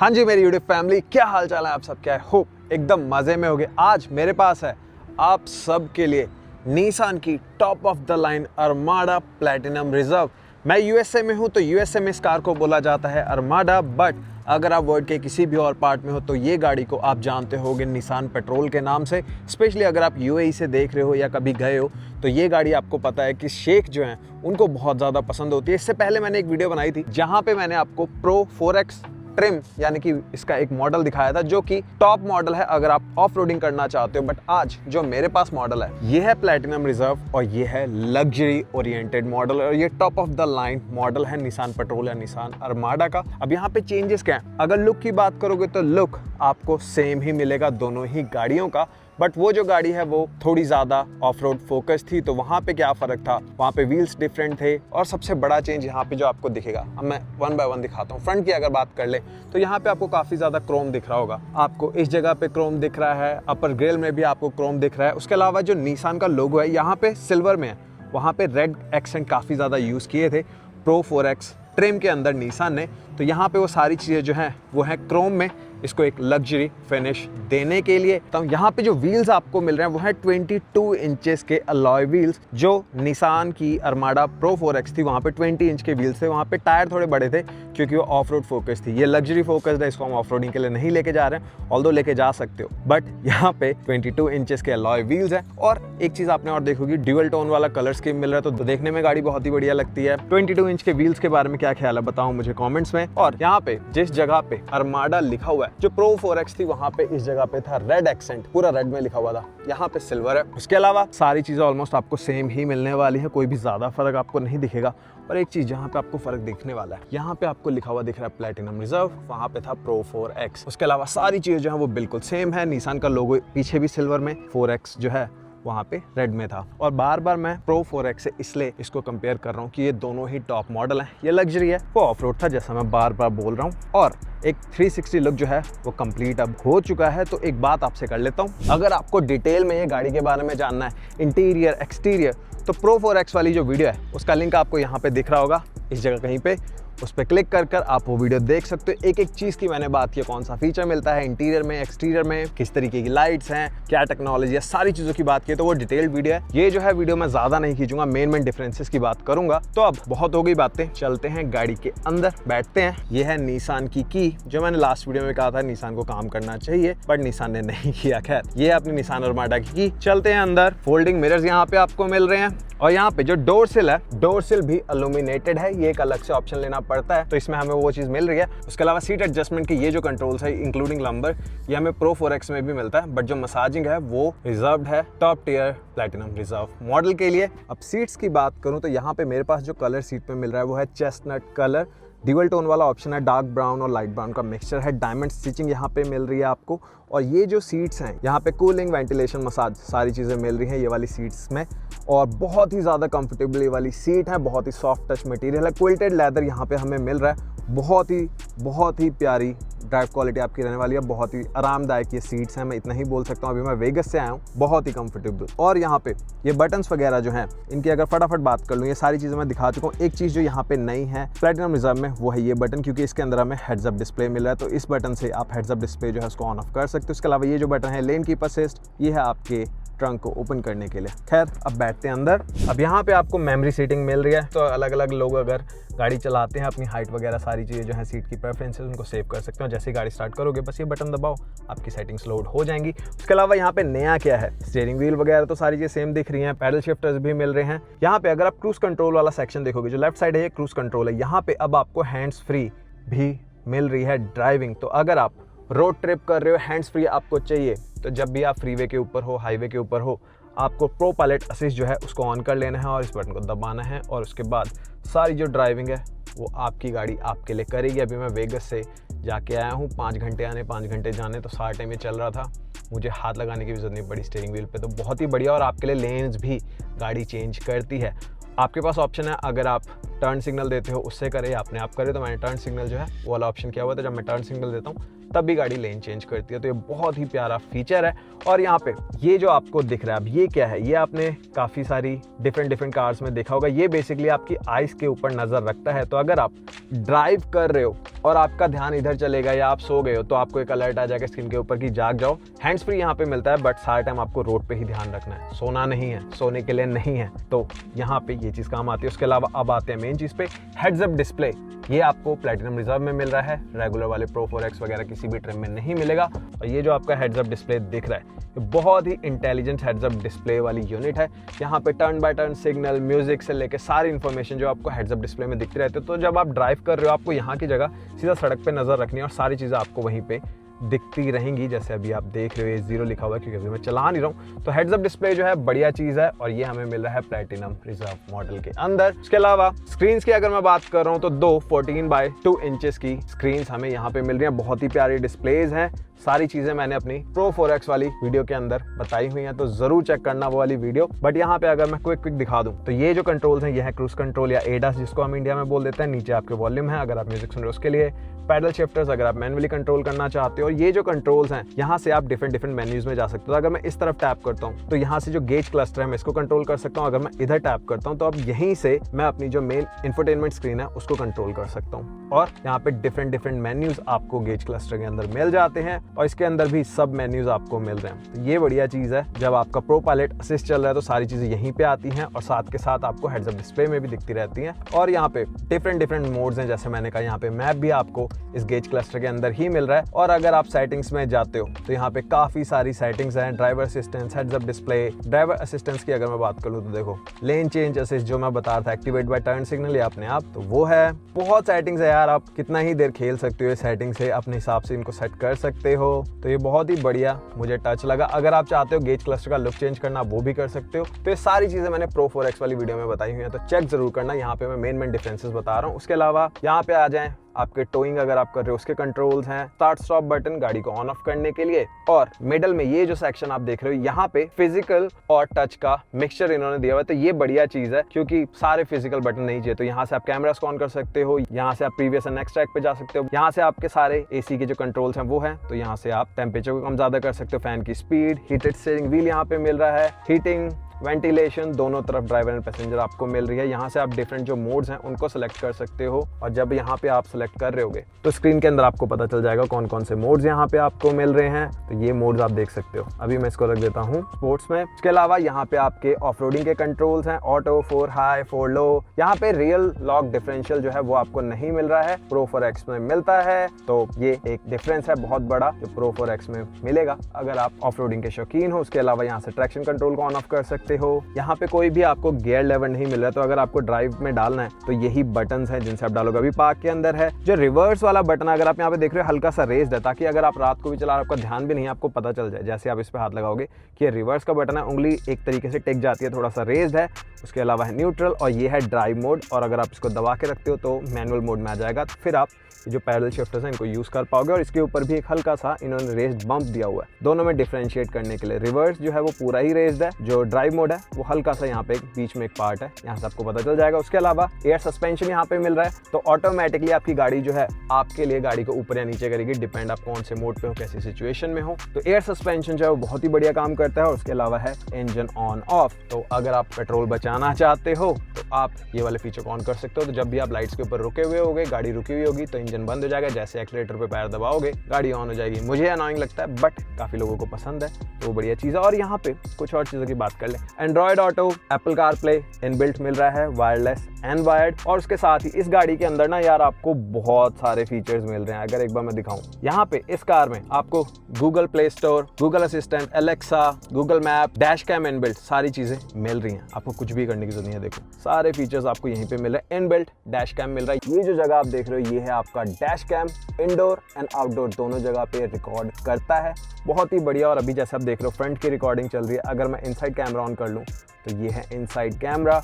हाँ जी मेरी YouTube family, क्या हाल चाल है आप सब? क्या है? होप एकदम मज़े में होगे। आज मेरे पास है आप सब के लिए निसान की top of the line Armada Platinum Reserve. मैं यूएसए में हूँ तो यूएसए में इस कार को बोला जाता है अरमाडा, बट अगर आप वर्ल्ड के किसी भी और पार्ट में हो तो ये गाड़ी को आप जानते होगे निसान पेट्रोल के नाम से। स्पेशली अगर आप यूएई से देख रहे हो या कभी गए हो तो ये गाड़ी आपको पता है कि शेख जो हैं उनको बहुत ज़्यादा पसंद होती है। इससे पहले मैंने एक वीडियो बनाई थी जहाँ पे मैंने आपको प्रो 4X ट्रिम यानी कि इसका एक मॉडल दिखाया था जो कि टॉप मॉडल है अगर आप ऑफ रोडिंग करना चाहते हो। बट आज जो मेरे पास मॉडल है ये है प्लैटिनम रिजर्व और ये है लग्जरी ओरिएंटेड मॉडल और ये top of the line model है निसान पेट्रोल या निसान अरमाडा का। अब यहाँ पे चेंजेस क्या है? अगर लुक की बात करोगे तो लुक आपको सेम ही मिलेगा दोनों ही गाड़ियों का, बट वो जो गाड़ी है वो थोड़ी ज़्यादा ऑफ रोड फोकस थी। तो वहाँ पे क्या फ़र्क था? वहाँ पे व्हील्स डिफरेंट थे और सबसे बड़ा चेंज यहाँ पे जो आपको दिखेगा, अब मैं वन बाय वन दिखाता हूँ। फ्रंट की अगर बात कर ले तो यहाँ पे आपको काफ़ी ज़्यादा क्रोम दिख रहा होगा, आपको इस जगह पे क्रोम दिख रहा है, अपर ग्रिल में भी आपको क्रोम दिख रहा है। उसके अलावा जो निसान का लोगो है यहाँ पे सिल्वर में है, वहाँ पे रेड एक्सेंट काफ़ी ज़्यादा यूज़ किए थे प्रो 4X ट्रिम के अंदर निसान ने। तो यहाँ पे वो सारी चीज़ें जो हैं वो हैं क्रोम में, इसको एक लग्जरी फिनिश देने के लिए। तो यहाँ पे जो व्हील्स आपको मिल रहे हैं वो है 22 इंचेस के अलॉय व्हील्स। जो निसान की अरमाडा प्रो 4X थी वहाँ पे 20 इंच के व्हील्स थे, वहाँ पे टायर थोड़े बड़े थे क्योंकि वो ऑफ रोड फोकस थी। ये लग्जरी फोकस है, इसको हम ऑफ रोडिंग के लिए नहीं लेके जा रहे हैं, ऑल्दो लेके जा सकते हो, बट यहाँ पे 22 इंचेस के अलॉय व्हील्स है। और एक चीज़ आपने और देखोगी, ड्यूअल टोन वाला कलर स्कीम मिल रहा है तो देखने में गाड़ी बहुत ही बढ़िया लगती है। 22 इंच के व्हील्स के बारे में क्या ख्याल है बताओ मुझे कॉमेंट्स में। और यहाँ पे जिस जगह पे अरमाडा लिखा हुआ है, जो प्रो 4X थी वहां पे इस जगह पे था रेड एक्सेंट, पूरा रेड में लिखा हुआ था, यहाँ पे सिल्वर है। उसके अलावा सारी चीजें ऑलमोस्ट आपको सेम ही मिलने वाली है, कोई भी ज्यादा फर्क आपको नहीं दिखेगा। और एक चीज जहाँ पे आपको फर्क दिखने वाला है, यहाँ पे आपको लिखा हुआ दिख रहा है प्लैटिनम रिजर्व, वहां पे था प्रो 4X। उसके अलावा सारी चीजें जो है वो बिल्कुल सेम है। निसान का लोगो पीछे भी सिल्वर में, 4X जो है वहाँ पे रेड में था। और बार बार मैं प्रो 4X से इसलिए इसको कंपेयर कर रहा हूँ कि ये दोनों ही टॉप मॉडल हैं। ये लग्जरी है, वो ऑफ रोड था जैसा मैं बार बार बोल रहा हूँ, और एक 360 लुक जो है वो कंप्लीट अब हो चुका है। तो एक बात आपसे कर लेता हूँ, अगर आपको डिटेल में ये गाड़ी के बारे में जानना है, इंटीरियर एक्सटीरियर, तो प्रो 4X वाली जो वीडियो है उसका लिंक आपको यहाँ पे दिख रहा होगा इस जगह कहीं पे, उस पर क्लिक कर कर आप वो वीडियो देख सकते हो। एक एक चीज़ की मैंने बात की, कौन सा फीचर मिलता है इंटीरियर में, एक्सटीरियर में, किस तरीके की लाइट्स हैं, क्या टेक्नोलॉजी है, सारी चीज़ों की बात की तो वो डिटेल्ड वीडियो है। ये जो है वीडियो मैं ज़्यादा नहीं खींचूंगा, मेन डिफरेंसेस की बात करूंगा। तो अब बहुत हो गई बातें, चलते हैं गाड़ी के अंदर, बैठते हैं। ये है निसान की जो मैंने लास्ट वीडियो में कहा था निसान को काम करना चाहिए बट निसान ने नहीं किया। खैर, ये अपनी निसान अरमाडा की चलते हैं अंदर। फोल्डिंग मिरर्स यहाँ पे आपको मिल रहे हैं और यहाँ पे जो डोर सिल है, डोर सिल भी इल्यूमिनेटेड है, ये एक अलग से ऑप्शन लेना पड़ता है, तो इसमें हमें वो चीज़ मिल रही है। उसके अलावा सीट एडजस्टमेंट की ये जो कंट्रोल्स है इंक्लूडिंग लंबर, ये हमें प्रो 4X में भी मिलता है, बट जो मसाजिंग है वो रिजर्व्ड है top tier platinum reserve model के लिए। अब सीट्स की बात करूँ तो यहाँ पे मेरे पास जो कलर सीट में मिल रहा है वो है चेस्टनट कलर, ड्यूअल टोन वाला ऑप्शन है, डार्क ब्राउन और लाइट ब्राउन का मिक्सचर है, डायमंड स्टिचिंग यहाँ पे मिल रही है आपको। और ये जो सीट्स हैं यहाँ पे कूलिंग, वेंटिलेशन, मसाज सारी चीज़ें मिल रही हैं ये वाली सीट्स में, और बहुत ही ज़्यादा कंफर्टेबल ये वाली सीट है, बहुत ही सॉफ्ट टच मटेरियल है, क्विल्टेड लेदर यहाँ पे हमें मिल रहा है, बहुत ही प्यारी ड्राइव क्वालिटी आपकी रहने वाली है, बहुत ही आरामदायक ये सीट्स हैं, मैं इतना ही बोल सकता हूँ। अभी मैं वेगस से आया हूँ, बहुत ही कंफर्टेबल। और यहाँ पे ये बटन्स वगैरह जो हैं इनकी अगर फटाफट बात कर लूँ, ये सारी चीज़ें मैं दिखा चुका हूँ। एक चीज़ जो यहाँ पे नई है प्लैटिनम रिजर्व में वो है ये बटन, क्योंकि इसके अंदर हमें हेड्स अप डिस्प्ले मिल रहा है, तो इस बटन से आप हेड्स अप डिस्प्ले जो है उसको ऑन ऑफ कर सकते हो। इसके अलावा ये जो बटन है लेन कीप असिस्ट, ये है आपके ट्रंक को ओपन करने के लिए। खैर, अब बैठते हैं अंदर। अब यहाँ पे आपको मेमोरी सीटिंग मिल रही है, तो अलग अलग लोग अगर गाड़ी चलाते हैं अपनी हाइट वगैरह सारी चीज़ें जो है सीट की प्रेफरेंसेस उनको सेव कर सकते हो। जैसे ही गाड़ी स्टार्ट करोगे बस ये बटन दबाओ, आपकी सेटिंग्स लोड हो जाएंगी। उसके अलावा यहाँ पे नया क्या है, स्टीयरिंग व्हील वगैरह तो सारी चीज़ें सेम दिख रही हैं, पैडल शिफ्टर्स भी मिल रहे हैं। यहाँ पे अगर आप क्रूज कंट्रोल वाला सेक्शन देखोगे, जो लेफ्ट साइड है ये क्रूज कंट्रोल है, यहाँ पे अब आपको हैंड्स फ्री भी मिल रही है ड्राइविंग। तो अगर आप रोड ट्रिप कर रहे हो, हैंड्स फ्री आपको चाहिए, तो जब भी आप फ्रीवे के ऊपर हो, हाईवे के ऊपर हो, आपको प्रो पायलट असिस्ट जो है उसको ऑन कर लेना है और इस बटन को दबाना है, और उसके बाद सारी जो ड्राइविंग है वो आपकी गाड़ी आपके लिए करेगी। अभी मैं वेगस से जाके आया हूँ, 5 घंटे आने 5 घंटे जाने, तो 60 टाइम ये चल रहा था, मुझे हाथ लगाने की भी जरूरत नहीं पड़ी स्टीयरिंग व्हील पे, तो बहुत ही बढ़िया। और आपके लिए लेन्स भी गाड़ी चेंज करती है। आपके पास ऑप्शन है, अगर आप टर्न सिग्नल देते हो उससे करे या अपने आप करे, तो मैंने टर्न सिग्नल जो है वो वाला ऑप्शन किया हुआ था। जब मैं टर्न सिग्नल देता हूँ तब भी गाड़ी लेन चेंज करती है, तो ये बहुत ही प्यारा फीचर है। और यहाँ पे ये जो आपको दिख रहा है, अब ये क्या है, ये आपने काफ़ी सारी डिफरेंट कार्स में देखा होगा। ये बेसिकली आपकी आइस के ऊपर नज़र रखता है, तो अगर आप ड्राइव कर रहे हो और आपका ध्यान इधर चलेगा या आप सो गए हो तो आपको एक अलर्ट आ जाएगा स्क्रीन के ऊपर कि जाग जाओ। हैंड्स फ्री यहाँ पे मिलता है, बट सारा टाइम आपको रोड पे ही ध्यान रखना है, सोना नहीं है, सोने के लिए नहीं है, तो यहाँ पे ये चीज़ काम आती है। उसके अलावा अब आते हैं मेन चीज़ पे, हेड्स अप डिस्प्ले। ये आपको प्लैटिनम रिजर्व में मिल रहा है, रेगुलर वाले प्रो 4X वगैरह किसी भी ट्रिम में नहीं मिलेगा। और ये जो आपका हेड्स अप डिस्प्ले दिख रहा है, ये बहुत ही इंटेलिजेंट हेड्स अप डिस्प्ले वाली यूनिट है। यहाँ पे turn by turn signal, music से लेके सारी इन्फॉर्मेशन जो आपको हेड्स अप डिस्प्ले में दिखती रहती है। तो जब आप ड्राइव कर रहे हो, आपको यहाँ की जगह सीधा सड़क पे नजर रखनी है और सारी चीज़ें आपको वहीं पे दिखती रहेंगी। जैसे अभी आप देख रहे हो ये 0 लिखा हुआ है क्योंकि अभी मैं चला नहीं रहा हूँ। तो हेड्स अप डिस्प्ले जो है बढ़िया चीज़ है और ये हमें मिल रहा है प्लैटिनम रिजर्व मॉडल के अंदर। इसके अलावा स्क्रीन की अगर मैं बात कर रहा हूँ तो दो 14/2 इंचेस की स्क्रीन हमें यहाँ पे मिल रही हैं। बहुत ही प्यारी डिस्प्लेज हैं। सारी चीजें मैंने अपनी प्रो 4X वाली वीडियो के अंदर बताई हुई हैं, तो जरूर चेक करना वो वाली वीडियो। बट यहाँ पे अगर मैं क्विक दिखा दूं तो ये जो कंट्रोल्स हैं ये है क्रूज कंट्रोल या एडास जिसको हम इंडिया में बोल देते हैं। नीचे आपके वॉल्यूम है अगर आप म्यूजिक सुन रहे हो उसके लिए, पैडल शिफ्टर्स अगर आप मैनुअली कंट्रोल करना चाहते हो। और ये जो कंट्रोल्स हैं यहाँ से आप डिफरेंट मेन्यूज में जा सकते हो। तो अगर मैं इस तरफ टैप करता हूँ तो यहाँ से जो गेज क्लस्टर है मैं इसको कंट्रोल कर सकता हूँ। अगर मैं इधर टैप करता हूँ तो अब यहीं से मैं अपनी जो मेन इंफोटेनमेंट स्क्रीन है उसको कंट्रोल कर सकता हूँ। और यहाँ पे डिफरेंट मेन्यूज आपको गेज क्लस्टर के अंदर मिल जाते हैं और इसके अंदर भी सब मेन्यूज आपको मिल रहे हैं। तो ये बढ़िया चीज है, जब आपका प्रो पायलट असिस्ट चल रहा है तो सारी चीजें यहीं पे आती हैं और साथ के साथ आपको हेड्स अप डिस्प्ले में भी दिखती रहती हैं। और यहाँ पे डिफरेंट मोड्स हैं, जैसे मैंने कहा यहाँ पे मैप भी आपको इस गेज क्लस्टर के अंदर ही मिल रहा है। और अगर आप सेटिंग्स में जाते हो तो यहाँ पे काफी सारी सेटिंग्स हैं, driver assistance, heads up display. Driver assistance की अगर मैं बात करूँ तो देखो लेन चेंज असिस्ट जो मैं बता रहा था, एक्टिवेट बाय टर्न सिग्नल या अपने आप, तो वो है। बहुत सेटिंग्स है यार, आप कितना ही देर खेल सकते हो सेटिंग से, अपने हिसाब से इनको सेट कर सकते हो। तो ये बहुत ही बढ़िया मुझे टच लगा। अगर आप चाहते हो गेज क्लस्टर का लुक चेंज करना वो भी कर सकते हो। तो ये सारी चीजें मैंने प्रो 4X वाली वीडियो में बताई हुई हैं, तो चेक जरूर करना। यहाँ पे मैं मेन डिफरेंसेस बता रहा हूँ। उसके अलावा यहाँ पे आ जाएं आपके टोइंग अगर आप कर रहे हो उसके कंट्रोल्स हैं, स्टार्ट स्टॉप बटन गाड़ी को ऑन ऑफ करने के लिए। और मिडल में ये जो सेक्शन आप देख रहे हो यहाँ पे फिजिकल और टच का मिक्सचर इन्होंने दिया हुआ है। तो ये बढ़िया चीज है क्योंकि सारे फिजिकल बटन नहीं चाहिए। तो यहाँ से आप कैमरा ऑन कर सकते हो, यहाँ से आप प्रीवियस एंड नेक्स्ट ट्रैक पे जा सकते हो, यहाँ से आपके सारे एसी के जो कंट्रोल्स हैं वो हैं। तो यहाँ से आप टेम्परेचर को कम ज्यादा कर सकते हो, फैन की स्पीड, हीटेड स्टीयरिंग व्हील यहाँ पे मिल रहा है, हीटिंग, वेंटिलेशन, दोनों तरफ ड्राइवर एंड पैसेंजर आपको मिल रही है। यहाँ से आप डिफरेंट जो मोड्स हैं उनको सेलेक्ट कर सकते हो। और जब यहाँ पे आप सेलेक्ट कर रहे होगे तो स्क्रीन के अंदर आपको पता चल जाएगा कौन कौन से मोड्स यहाँ पे आपको मिल रहे हैं। तो ये मोड्स आप देख सकते हो। अभी मैं इसको रख देता हूँ स्पोर्ट्स में। इसके अलावा यहाँ पे आपके ऑफ रोडिंग के कंट्रोल्स हैं, ऑटो, 4 हाई 4 लो। यहाँ पे रियल लॉक डिफरेंशियल जो है वो आपको नहीं मिल रहा है, प्रो 4X में मिलता है। तो ये एक डिफरेंस है बहुत बड़ा जो प्रो 4X में मिलेगा अगर आप ऑफ रोडिंग के शौकीन हो। उसके अलावा यहाँ से ट्रैक्शन कंट्रोल को ऑन ऑफ कर सकते हो। यहाँ पे कोई भी आपको गियर लेवल नहीं मिल रहा, तो अगर आपको ड्राइव में डालना है तो यही बटन्स हैं जिनसे आप डालोगे। अभी पार्क के अंदर है जो रिवर्स वाला बटन, अगर आप यहाँ पे देख रहे हो हल्का सा रेस्ड है, ताकि अगर आप रात को भी चला रहे हो आपका ध्यान भी नहीं है, आपको पता चल जाए। जैसे आप इस पे हाथ लगाओगे कि ये रिवर्स का बटन है, उंगली एक तरीके से टेक जाती है, थोड़ा सा रेस्ड है। उसके अलावा है न्यूट्रल और ये है ड्राइव मोड। और अगर आप इसको दबा के रखते हो तो मैनुअल मोड में आ जाएगा। तो फिर आप जो पैडल शिफ्टर्स हैं इनको यूज कर पाओगे। और इसके ऊपर भी एक हल्का सा इन्होंने रेस्ड बम्प दिया हुआ है दोनों में डिफरेंशिएट करने के लिए। रिवर्स जो है वो पूरा ही रेस्ड है, जो ड्राइव मोड है वो हल्का सा यहाँ पे बीच में एक पार्ट है, यहाँ से आपको पता चल जाएगा। उसके अलावा एयर सस्पेंशन यहाँ पे मिल रहा है, तो ऑटोमेटिकली आपकी गाड़ी जो है आपके लिए गाड़ी को ऊपर या नीचे करेगी, डिपेंड आप कौन से मोड पे हो, कैसी सिचुएशन में हो। तो एयर सस्पेंशन जो है वो बहुत ही बढ़िया काम करता है। और उसके अलावा है इंजन ऑन ऑफ, तो अगर आप पेट्रोल बचाना चाहते हो तो आप ये वाले फीचर को ऑन कर सकते हो। तो जब भी आप लाइट्स के ऊपर रुके हुए होगे, गाड़ी रुकी हुई होगी, तो इंजन बंद हो जाएगा, जैसे एक्सीलेटर पे पैर दबाओगे गाड़ी ऑन हो जाएगी। मुझे अनोइंग लगता है बट काफी लोगों को पसंद है, तो वो बढ़िया चीज है। और यहाँ पे कुछ और चीजों की बात कर ले, Android Auto, Apple CarPlay inbuilt मिल रहा है, वायरलेस एंड वायर्ड। और उसके साथ ही इस गाड़ी के अंदर ना यार आपको बहुत सारे फीचर्स मिल रहे हैं। अगर एक बार मैं दिखाऊं, यहाँ पे इस कार में आपको Google Play Store, Google Assistant, Alexa, Google map, dash cam inbuilt सारी चीजें मिल रही हैं। आपको कुछ भी करने की जरूरत नहीं है। देखो सारे फीचर्स आपको यहीं पे मिल रहे हैं। इनबिल्ट डैश कैम मिल रहा है। ये जो जगह आप देख रहे हो ये है आपका dash cam, indoor and outdoor दोनों जगह पे रिकॉर्ड करता है, बहुत ही बढ़िया। और अभी जैसे आप देख रहे हो फ्रंट की रिकॉर्डिंग चल रही है। अगर मैं इनसाइड कैमरा ऑन कर लूँ तो ये है इनसाइड कैमरा,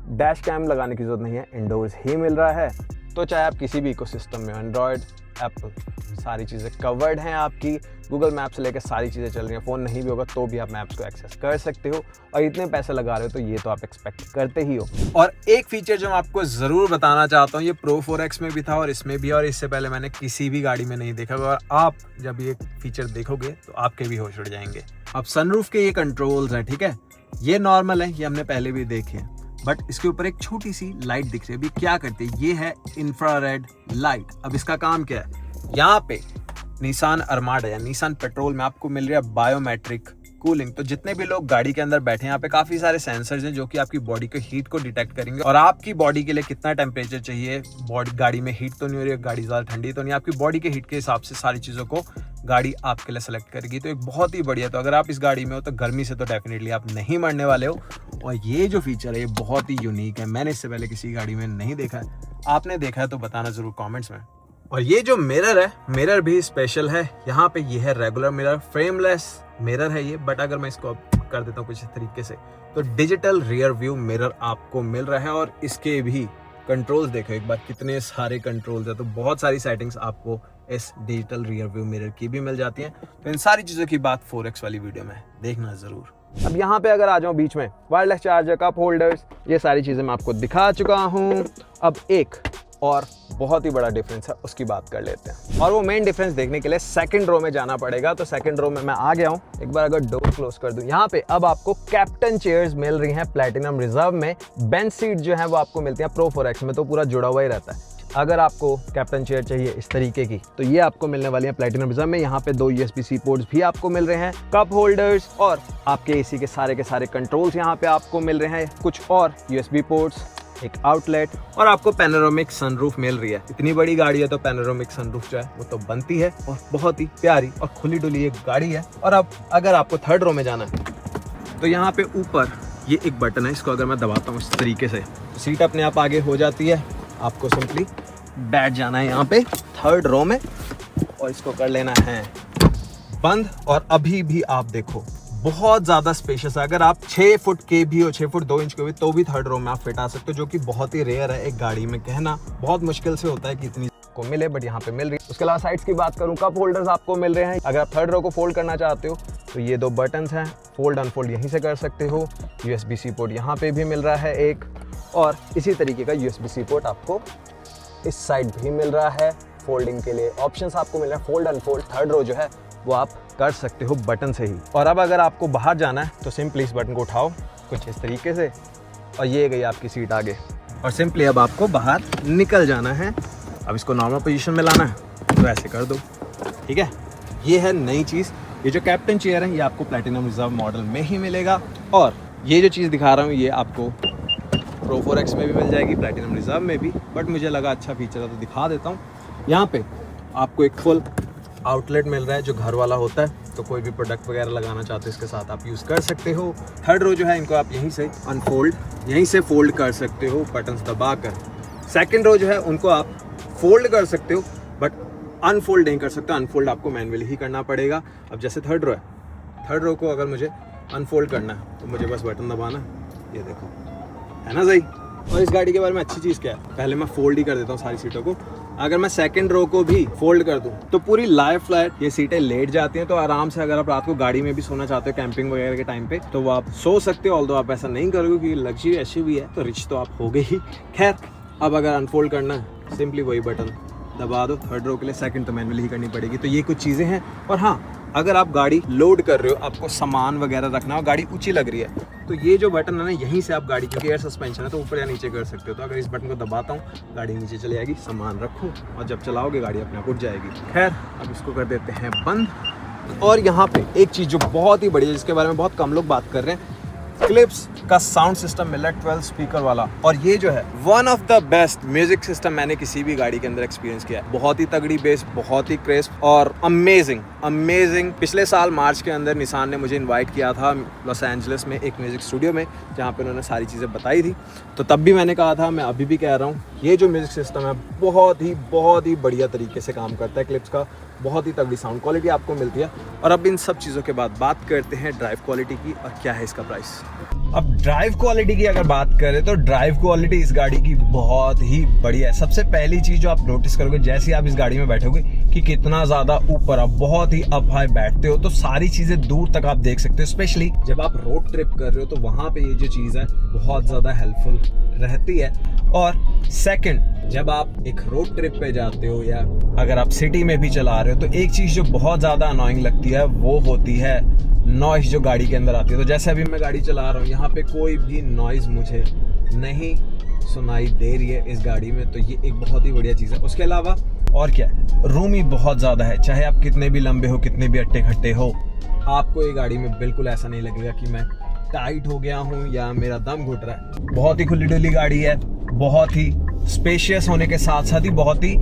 डैश कैम लगाने की जरूरत नहीं है, इंडोर्स ही मिल रहा है। तो चाहे आप किसी भी इकोसिस्टम में, एंड्रॉयड, एप्पल, सारी चीज़ें कवर्ड हैं आपकी। गूगल मैप से लेकर सारी चीज़ें चल रही हैं। फ़ोन नहीं भी होगा तो भी आप मैप्स को एक्सेस कर सकते हो। और इतने पैसे लगा रहे हो तो ये तो आप एक्सपेक्ट करते ही हो। और एक फीचर जो मैं आपको ज़रूर बताना चाहता हूँ, ये प्रो 4X में भी था और इसमें भी, और इससे पहले मैंने किसी भी गाड़ी में नहीं देखा। और आप जब ये फीचर देखोगे तो आपके भी होश उड़ जाएंगे। अब सनरूफ के ये कंट्रोल्स हैं, ठीक है, ये नॉर्मल है, ये हमने पहले भी देखे हैं। बट इसके ऊपर एक छोटी सी लाइट दिख रही है। अभी क्या करती है, ये है इंफ्रारेड लाइट। अब इसका काम क्या है, यहाँ पे निसान अरमाडा या निसान पेट्रोल में आपको मिल रहा है बायोमेट्रिक कूलिंग। तो जितने भी लोग गाड़ी के अंदर बैठे हैं, यहाँ पे काफी सारे सेंसर्स हैं जो कि आपकी बॉडी के हीट को डिटेक्ट करेंगे और आपकी बॉडी के लिए कितना टेम्परेचर चाहिए, बॉडी गाड़ी में हीट तो नहीं हो रही है, गाड़ी ज्यादा ठंडी तो नहीं, आपकी बॉडी के हीट के हिसाब से सारी चीजों को गाड़ी आपके लिए सेलेक्ट करेगी। तो एक बहुत ही बढ़िया। तो अगर आप इस गाड़ी में हो तो गर्मी से तो डेफिनेटली आप नहीं मरने वाले हो। और ये जो फीचर है ये बहुत ही यूनिक है, मैंने इससे पहले किसी गाड़ी में नहीं देखा है। आपने देखा है तो बताना जरूर कमेंट्स में। और ये जो मिरर है, मिरर भी स्पेशल है। यहाँ पे ये है रेगुलर मिरर, फ्रेमलेस मिरर है ये, बट अगर मैं इसको कर देता हूँ कुछ इस तरीके से तो डिजिटल रियर व्यू मिरर आपको मिल रहा है। और इसके भी कंट्रोल्स देखो एक बार, कितने सारे कंट्रोल्स है। तो बहुत सारी सेटिंग्स आपको इस डिजिटल रियर व्यू मिरर की भी मिल जाती हैं। तो इन सारी चीज़ों की बात 4X वाली वीडियो में देखना ज़रूर। अब यहाँ पे अगर आ जाऊँ बीच में, वायरलेस चार्जर, कप होल्डर्स, ये सारी चीज़ें मैं आपको दिखा चुका हूँ। अब एक और बहुत ही बड़ा डिफरेंस है, उसकी बात कर लेते हैं। और वो मेन डिफरेंस देखने के लिए सेकंड रो में जाना पड़ेगा। तो सेकंड रो में मैं आ गया हूँ। एक बार अगर डोर क्लोज कर दूं, यहाँ पे अब आपको कैप्टन चेयर्स मिल रही हैं प्लैटिनम रिजर्व में। बेंच सीट जो है वो आपको मिलती है प्रो 4X में, तो पूरा जुड़ा हुआ ही रहता है। अगर आपको कैप्टन चेयर चाहिए इस तरीके की तो ये आपको मिलने वाली है प्लैटिनम रिजर्व में। यहाँ पे 2 USB-C पोर्ट्स भी आपको मिल रहे हैं, कप होल्डर्स और आपके AC के सारे कंट्रोल्स यहाँ पे आपको मिल रहे हैं, कुछ और USB पोर्ट्स, एक आउटलेट और आपको पैनोरामिक सनरूफ मिल रही है। इतनी बड़ी गाड़ी है तो पैनोरामिक सनरूफ जो है वो तो बनती है। और बहुत ही प्यारी और खुली डुली एक गाड़ी है। और अब अगर आपको थर्ड रो में जाना है तो यहाँ पे ऊपर ये एक बटन है, इसको अगर मैं दबाता हूँ इस तरीके से तो सीट अपने आप आगे हो जाती है। आपको सिंपली बैठ जाना है यहाँ पे थर्ड रो में और इसको कर लेना है बंद। और अभी भी आप देखो बहुत ज़्यादा स्पेशियस है। अगर आप 6 फुट के भी हो, 6 फुट 2 इंच के भी, तो भी थर्ड रो में आप फिट आ सकते हो, जो कि बहुत ही रेयर है। एक गाड़ी में कहना बहुत मुश्किल से होता है कि इतनी को मिले, बट यहाँ पे मिल रही है। उसके अलावा साइड्स की बात करूँ, कप होल्डर्स आपको मिल रहे हैं। अगर आप थर्ड रो को फोल्ड करना चाहते हो तो ये 2 बटन्स हैं, फोल्ड अनफोल्ड यहीं से कर सकते हो। USB-C पोर्ट यहाँ पे भी मिल रहा है एक, और इसी तरीके का USB-C पोर्ट आपको इस साइड भी मिल रहा है। फोल्डिंग के लिए ऑप्शंस आपको मिल रहा है, फोल्ड अनफोल्ड। थर्ड रो जो है वो आप कर सकते हो बटन से ही। और अब अगर आपको बाहर जाना है तो सिंपली इस बटन को उठाओ कुछ इस तरीके से और ये गई आपकी सीट आगे, और सिंपली अब आपको बाहर निकल जाना है। अब इसको नॉर्मल पोजीशन में लाना है तो ऐसे कर दो, ठीक है। ये है नई चीज़। ये जो कैप्टन चेयर है ये आपको प्लैटिनम रिजर्व मॉडल में ही मिलेगा। और ये जो चीज़ दिखा रहा हूँ ये आपको प्रो 4X में भी मिल जाएगी, प्लैटिनम रिजर्व में भी, बट मुझे लगा अच्छा फीचर है तो दिखा देता हूँ। यहाँ पे आपको एक फुल आउटलेट मिल रहा है जो घर वाला होता है, तो कोई भी प्रोडक्ट वगैरह लगाना चाहते हो इसके साथ आप यूज़ कर सकते हो। थर्ड रो जो है इनको आप यहीं से अनफोल्ड, यहीं से फोल्ड कर सकते हो बटन्स दबाकर। सेकंड रो जो है उनको आप फोल्ड कर सकते हो बट अनफोल्ड नहीं कर सकते, अनफोल्ड आपको मैनुअली ही करना पड़ेगा। अब जैसे थर्ड रो है, थर्ड रो को अगर मुझे अनफोल्ड करना है तो मुझे बस बटन दबाना, ये देखो, है ना सही। और इस गाड़ी के बारे में अच्छी चीज़ क्या है, पहले मैं फोल्ड ही कर देता हूँ सारी सीटों को। अगर मैं सेकंड रो को भी फोल्ड कर दूं तो पूरी लाइव फ्लैट ये सीटें लेट जाती हैं, तो आराम से अगर आप रात को गाड़ी में भी सोना चाहते हो कैंपिंग वगैरह के टाइम पे तो वो आप सो सकते हो। ऑल्दो आप ऐसा नहीं करोगे क्योंकि लग्जरी एसयूवी है तो रिच तो आप हो गए ही। खैर, अब अगर अनफोल्ड करना है सिंपली वही बटन दबा दो। थर्ड रो के लिए सेकंड तो मैनुअली ही करनी पड़ेगी। तो ये कुछ चीज़ें हैं। और हाँ, अगर आप गाड़ी लोड कर रहे हो, आपको सामान वगैरह रखना हो, गाड़ी ऊंची लग रही है, तो ये जो बटन है ना, यहीं से आप गाड़ी, क्योंकि एयर सस्पेंशन है तो ऊपर या नीचे कर सकते हो। तो अगर इस बटन को दबाता हूँ गाड़ी नीचे चली जाएगी, सामान रखो और जब चलाओगे गाड़ी अपने आप उठ जाएगी। खैर, अब इसको कर देते हैं बंद। और यहाँ पे एक चीज़ जो बहुत ही बढ़िया, जिसके बारे में बहुत कम लोग बात कर रहे हैं, क्लिप्स का साउंड सिस्टम मिल रहा है 12 स्पीकर वाला। और ये जो है one of the best music system मैंने किसी भी गाड़ी के अंदर एक्सपीरियंस किया है। बहुत ही तगड़ी बेस, बहुत ही क्रिस्प और अमेजिंग। पिछले साल मार्च के अंदर निसान ने मुझे इनवाइट किया था लॉस एंजलिस में एक म्यूजिक स्टूडियो में, जहाँ पे उन्होंने सारी चीज़ें बताई थी। तो तब भी मैंने कहा था, मैं अभी भी कह रहा हूँ, ये जो म्यूजिक सिस्टम है बहुत ही बढ़िया तरीके से काम करता है। क्लिप्स का बहुत ही तगड़ी साउंड क्वालिटी आपको मिलती है। और अब इन सब चीज़ों के बाद बात करते हैं ड्राइव क्वालिटी की और क्या है इसका प्राइस। अब ड्राइव क्वालिटी की अगर बात करें तो ड्राइव क्वालिटी इस गाड़ी की बहुत ही बढ़िया है। सबसे पहली चीज़ जो आप नोटिस करोगे जैसे ही आप इस गाड़ी में बैठोगे कि कितना ज़्यादा ऊपर आप बहुत ही अप हाई बैठते हो, तो सारी चीज़ें दूर तक आप देख सकते हो। स्पेशली जब आप रोड ट्रिप कर रहे हो तो वहाँ पे ये जो चीज़ है बहुत ज़्यादा हेल्पफुल रहती है। और सेकंड, जब आप एक रोड ट्रिप पे जाते हो या अगर आप सिटी में भी चला रहे हो, तो एक चीज़ जो बहुत ज़्यादा अनोइंग लगती है वो होती है नॉइस जो गाड़ी के अंदर आती है। तो जैसे अभी मैं गाड़ी चला रहा हूँ, यहाँ पे कोई भी नॉइज़ मुझे नहीं सुनाई दे रही है इस गाड़ी में, तो ये एक बहुत ही बढ़िया चीज़ है। उसके अलावा और क्या है, रूम ही बहुत ज़्यादा है। चाहे आप कितने भी लंबे हो, कितने भी अट्टे खट्टे हो, आपको ये गाड़ी में बिल्कुल ऐसा नहीं लगेगा कि मैं टाइट हो गया हूँ या मेरा दम घुट रहा है। बहुत ही खुली डुली गाड़ी है, बहुत ही स्पेशियस होने के साथ साथ ही बहुत ही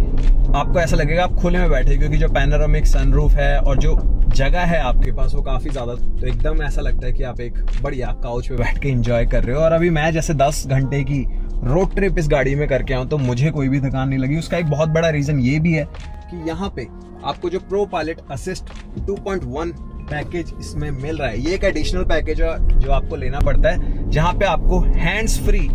आपको ऐसा लगेगा आप खुले में बैठे, क्योंकि जो पैनोरामिक सनरूफ है और जो जगह है आपके पास वो काफ़ी ज़्यादा, तो एकदम ऐसा लगता है कि आप एक बढ़िया काउच पे बैठ के एंजॉय कर रहे हो। और अभी मैं जैसे 10 घंटे की रोड ट्रिप इस गाड़ी में करके आऊँ तो मुझे कोई भी थकान नहीं लगी। उसका एक बहुत बड़ा रीज़न ये भी है कि यहाँ पे आपको जो प्रो पायलट असिस्ट 2.1 पैकेज इसमें मिल रहा है। ये एक एडिशनल पैकेज है जो आपको लेना पड़ता है, जहाँ पे आपको हैंड्स फ्री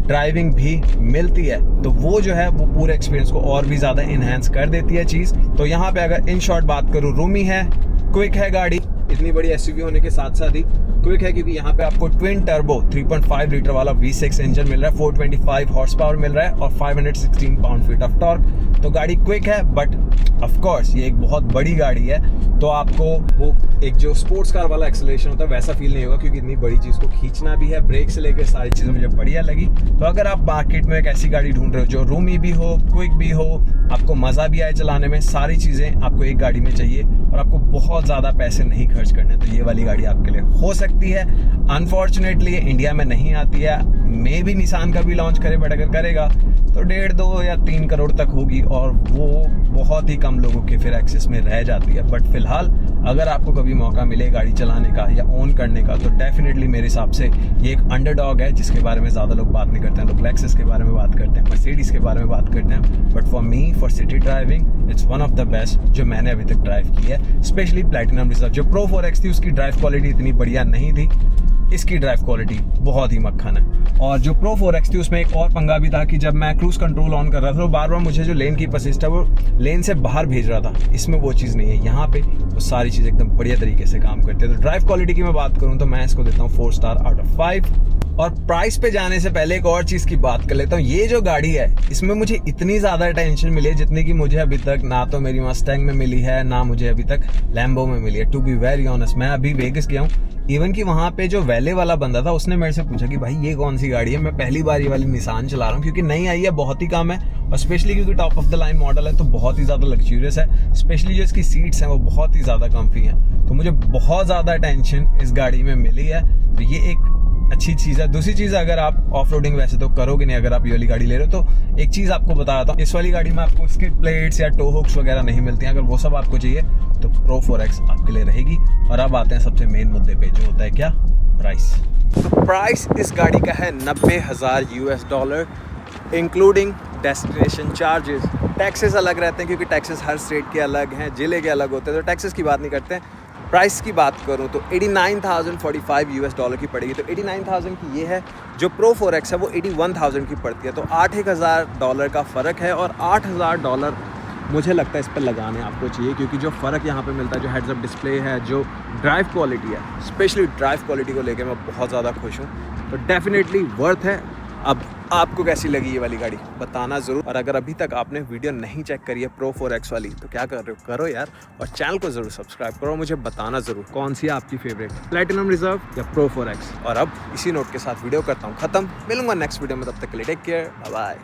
ड्राइविंग भी मिलती है। तो वो जो है वो पूरे एक्सपीरियंस को और भी ज़्यादा इनहेंस कर देती है चीज़। तो यहाँ पे अगर इन शॉर्ट बात करूँ, रूमी है, क्विक है गाड़ी, इतनी बड़ी एसयूवी होने के साथ साथ ही क्विक है, क्योंकि यहाँ पे आपको ट्विन टर्बो 3.5 लीटर वाला V6 इंजन मिल रहा है, 425 हॉर्स पावर मिल रहा है और 516 पाउंड फीट ऑफ टॉर्क। तो गाड़ी क्विक है, बट ऑफ कोर्स ये एक बहुत बड़ी गाड़ी है, तो आपको वो एक जो स्पोर्ट्स कार वाला एक्सेलरेशन होता है वैसा फील नहीं होगा, क्योंकि इतनी बड़ी चीज़ को खींचना भी है। ब्रेक से लेकर सारी चीज़ें मुझे बढ़िया लगी। तो अगर आप मार्केट में एक ऐसी गाड़ी ढूंढ रहे हो जो रूमी भी हो, क्विक भी हो, आपको मज़ा भी आए चलाने में, सारी चीज़ें आपको एक गाड़ी में चाहिए और आपको बहुत ज़्यादा पैसे नहीं खर्च करने, तो ये वाली गाड़ी आपके लिए हो सकती है। अनफॉर्चुनेटली इंडिया में नहीं आती है, मे भी निसान का भी लॉन्च करे, बट अगर करेगा तो 1.5, 2 या 3 करोड़ तक होगी और वो बहुत ही कम लोगों के फिर एक्सेस में रह जाती है। बट फिलहाल अगर आपको कभी मौका मिले गाड़ी चलाने का या ओन करने का, तो डेफिनेटली मेरे हिसाब से ये एक अंडरडॉग है जिसके बारे में ज़्यादा लोग बात नहीं करते हैं। लोग लेक्सस के बारे में बात करते हैं, मर्सिडीज के बारे में बात करते हैं, but for me, for city driving, it's one of the best जो मैंने अभी तक ड्राइव की है। Specially platinum reserve. जो प्रो 4X थी उसकी ड्राइव क्वालिटी इतनी बढ़िया नहीं थी, इसकी ड्राइव क्वालिटी बहुत ही मक्खन है। और जो प्रो 4X थी उसमें एक और पंगा भी था कि जब मैं क्रूज कंट्रोल ऑन कर रहा था तो बार बार मुझे जो लेन कीपर असिस्ट है वो लेन से बाहर भेज रहा था। इसमें वो चीज़ नहीं है, यहाँ पे वो सारी चीज़ एकदम बढ़िया तरीके से काम करती है। तो ड्राइव क्वालिटी की मैं बात करूँ तो मैं इसको देता हूँ 4 स्टार आउट ऑफ 5। और प्राइस पे जाने से पहले एक और चीज़ की बात कर लेता हूँ। ये जो गाड़ी है इसमें मुझे इतनी ज़्यादा टेंशन मिली है जितनी कि मुझे अभी तक ना तो मेरी मस्टैंग में मिली है, ना मुझे अभी तक लैम्बो में मिली है। टू बी वेरी ऑनेस्ट, मैं अभी वेगस गया हूँ, इवन कि वहाँ पे जो वैले वाला बंदा था उसने मेरे से पूछा कि भाई ये कौन सी गाड़ी है। मैं पहली बार ये वाली निसान चला रहा हूँ, क्योंकि नई आई है, बहुत ही कम है, और स्पेशली क्योंकि top of the line model है तो बहुत ही ज़्यादा लग्जूरियस है। स्पेशली जो इसकी सीट्स हैं वो बहुत ही ज़्यादा कम्फी हैं, तो मुझे बहुत ज़्यादा टेंशन इस गाड़ी में मिली है। तो ये एक अच्छी चीज़ है। दूसरी चीज़, अगर आप ऑफ रोडिंग वैसे तो करोगे नहीं अगर आप ये वाली गाड़ी ले रहे हो, तो एक चीज़ आपको बता रहा था, इस वाली गाड़ी में आपको स्किड प्लेट्स या टो हुक्स वगैरह नहीं मिलती हैं। अगर वो सब आपको चाहिए तो प्रो 4X आपके लिए रहेगी। और अब आते हैं सबसे मेन मुद्दे पे, जो होता है क्या, प्राइस। तो प्राइस इस गाड़ी का है $90,000 इंक्लूडिंग डेस्टिनेशन चार्जेस। टैक्सेस अलग रहते हैं क्योंकि टैक्सेस हर स्टेट के अलग हैं, ज़िले के अलग होते हैं, तो टैक्सेस की बात नहीं करते हैं। प्राइस की बात करूं तो $89,045 की पड़ेगी। तो 89,000 की ये है, जो प्रो 4X है वो 81,000 की पड़ती है। तो $8,000 का फ़र्क है, और $8,000 मुझे लगता है इस पर लगाने आपको चाहिए, क्योंकि जो फ़र्क यहाँ पे मिलता है, जो हेड्स अप डिस्प्ले है, जो ड्राइव क्वालिटी है, स्पेशली ड्राइव क्वालिटी को लेकर मैं बहुत ज़्यादा खुश हूँ। तो डेफिनेटली वर्थ है। अब आपको कैसी लगी ये वाली गाड़ी बताना ज़रूर। और अगर अभी तक आपने वीडियो नहीं चेक करी है प्रो 4X वाली, तो क्या कर रहे हो, करो यार, और चैनल को ज़रूर सब्सक्राइब करो। मुझे बताना ज़रूर कौन सी है आपकी फेवरेट, प्लैटिनम रिजर्व या प्रो 4X। और अब इसी नोट के साथ वीडियो करता हूँ ख़त्म। मिलूंगा नेक्स्ट वीडियो में, तब तक के लिए टेक केयर, बाय बाय।